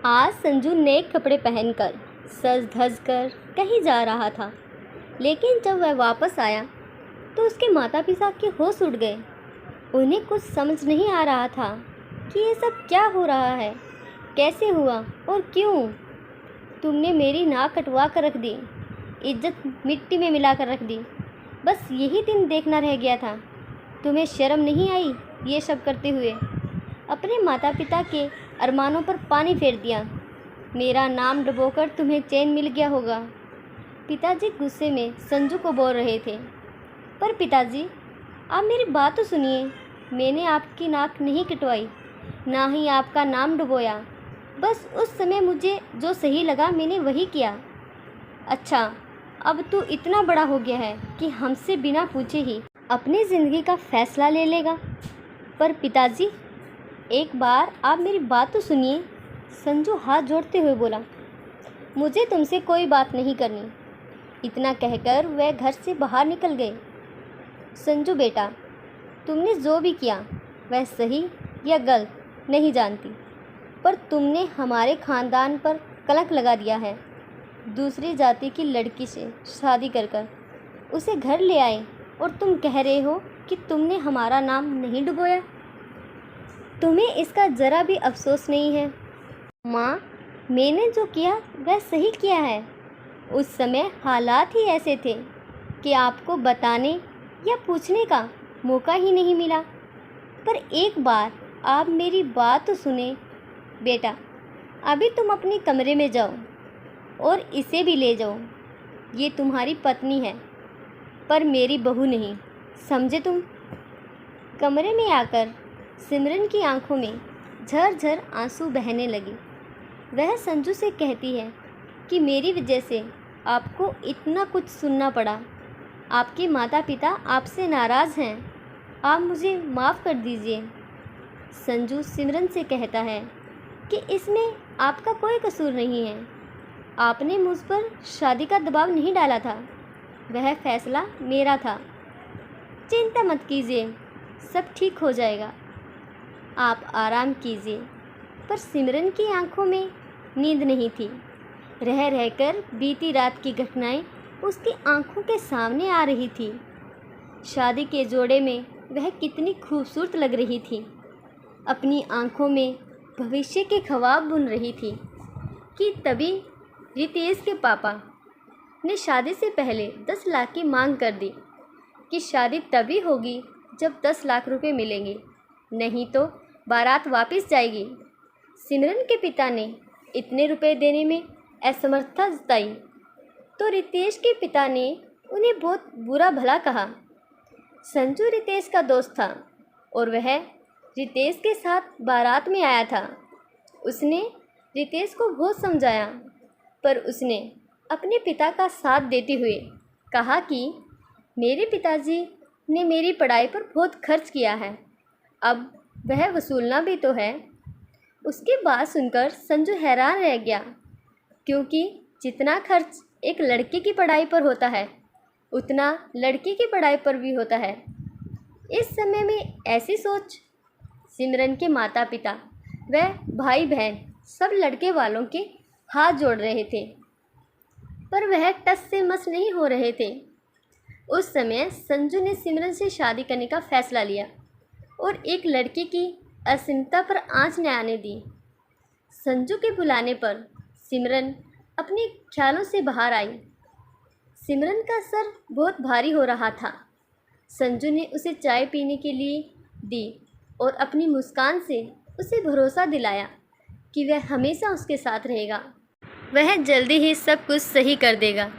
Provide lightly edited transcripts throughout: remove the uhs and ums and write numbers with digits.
आज संजू नए कपड़े पहनकर सज धज कर कहीं जा रहा था, लेकिन जब वह वापस आया तो उसके माता पिता के होश उड़ गए। उन्हें कुछ समझ नहीं आ रहा था कि ये सब क्या हो रहा है, कैसे हुआ और क्यों। तुमने मेरी नाक कटवा कर रख दी, इज्जत मिट्टी में मिला कर रख दी। बस यही दिन देखना रह गया था। तुम्हें शर्म नहीं आई ये सब करते हुए? अपने माता पिता के अरमानों पर पानी फेर दिया। मेरा नाम डुबोकर तुम्हें चैन मिल गया होगा। पिताजी गुस्से में संजू को बोल रहे थे। पर पिताजी, आप मेरी बात तो सुनिए। मैंने आपकी नाक नहीं कटवाई, ना ही आपका नाम डुबोया। बस उस समय मुझे जो सही लगा मैंने वही किया। अच्छा, अब तू इतना बड़ा हो गया है कि हमसे बिना पूछे ही अपनी ज़िंदगी का फैसला ले लेगा। पर पिताजी, एक बार आप मेरी बात तो सुनिए। संजू हाथ जोड़ते हुए बोला, मुझे तुमसे कोई बात नहीं करनी। इतना कहकर वह घर से बाहर निकल गए। संजू बेटा, तुमने जो भी किया वह सही या गलत नहीं जानती, पर तुमने हमारे ख़ानदान पर कलंक लगा दिया है। दूसरी जाति की लड़की से शादी कर उसे घर ले आए और तुम कह रहे हो कि तुमने हमारा नाम नहीं डुबोया। तुम्हें इसका ज़रा भी अफसोस नहीं है? माँ, मैंने जो किया वह सही किया है। उस समय हालात ही ऐसे थे कि आपको बताने या पूछने का मौका ही नहीं मिला। पर एक बार आप मेरी बात तो सुने बेटा। अभी तुम अपने कमरे में जाओ और इसे भी ले जाओ। ये तुम्हारी पत्नी है, पर मेरी बहू नहीं, समझे तुम? कमरे में आकर सिमरन की आंखों में झरझर आंसू बहने लगे। वह संजू से कहती है कि मेरी वजह से आपको इतना कुछ सुनना पड़ा। आपके माता पिता आपसे नाराज़ हैं। आप मुझे माफ़ कर दीजिए। संजू सिमरन से कहता है कि इसमें आपका कोई कसूर नहीं है। आपने मुझ पर शादी का दबाव नहीं डाला था, वह फैसला मेरा था। चिंता मत कीजिए, सब ठीक हो जाएगा। आप आराम कीजिए। पर सिमरन की आंखों में नींद नहीं थी। रह रहकर बीती रात की घटनाएं उसकी आंखों के सामने आ रही थी। शादी के जोड़े में वह कितनी खूबसूरत लग रही थी। अपनी आंखों में भविष्य के ख्वाब बुन रही थी कि तभी रितेश के पापा ने शादी से पहले 10 लाख की मांग कर दी कि शादी तभी होगी जब 10 लाख रुपए मिलेंगे, नहीं तो बारात वापस जाएगी। सिमरन के पिता ने इतने रुपए देने में असमर्थता जताई तो रितेश के पिता ने उन्हें बहुत बुरा भला कहा। संजू रितेश का दोस्त था और वह रितेश के साथ बारात में आया था। उसने रितेश को बहुत समझाया, पर उसने अपने पिता का साथ देते हुए कहा कि मेरे पिताजी ने मेरी पढ़ाई पर बहुत खर्च किया है, अब वह वसूलना भी तो है। उसकी बात सुनकर संजू हैरान रह गया, क्योंकि जितना खर्च एक लड़के की पढ़ाई पर होता है उतना लड़की की पढ़ाई पर भी होता है। इस समय में ऐसी सोच सिमरन के माता पिता व भाई बहन सब लड़के वालों के हाथ जोड़ रहे थे, पर वह टस से मस नहीं हो रहे थे। उस समय संजू ने सिमरन से शादी करने का फैसला लिया और एक लड़की की अस्मिता पर आंच न आने दी। संजू के बुलाने पर सिमरन अपने ख्यालों से बाहर आई। सिमरन का सर बहुत भारी हो रहा था। संजू ने उसे चाय पीने के लिए दी और अपनी मुस्कान से उसे भरोसा दिलाया कि वह हमेशा उसके साथ रहेगा। वह जल्दी ही सब कुछ सही कर देगा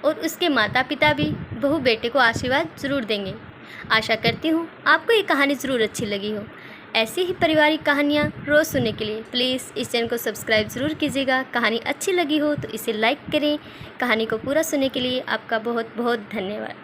और उसके माता पिता भी बहू बेटे को आशीर्वाद ज़रूर देंगे। आशा करती हूँ आपको ये कहानी ज़रूर अच्छी लगी हो। ऐसी ही पारिवारिक कहानियाँ रोज़ सुनने के लिए प्लीज़ इस चैनल को सब्सक्राइब ज़रूर कीजिएगा। कहानी अच्छी लगी हो तो इसे लाइक करें। कहानी को पूरा सुनने के लिए आपका बहुत बहुत धन्यवाद।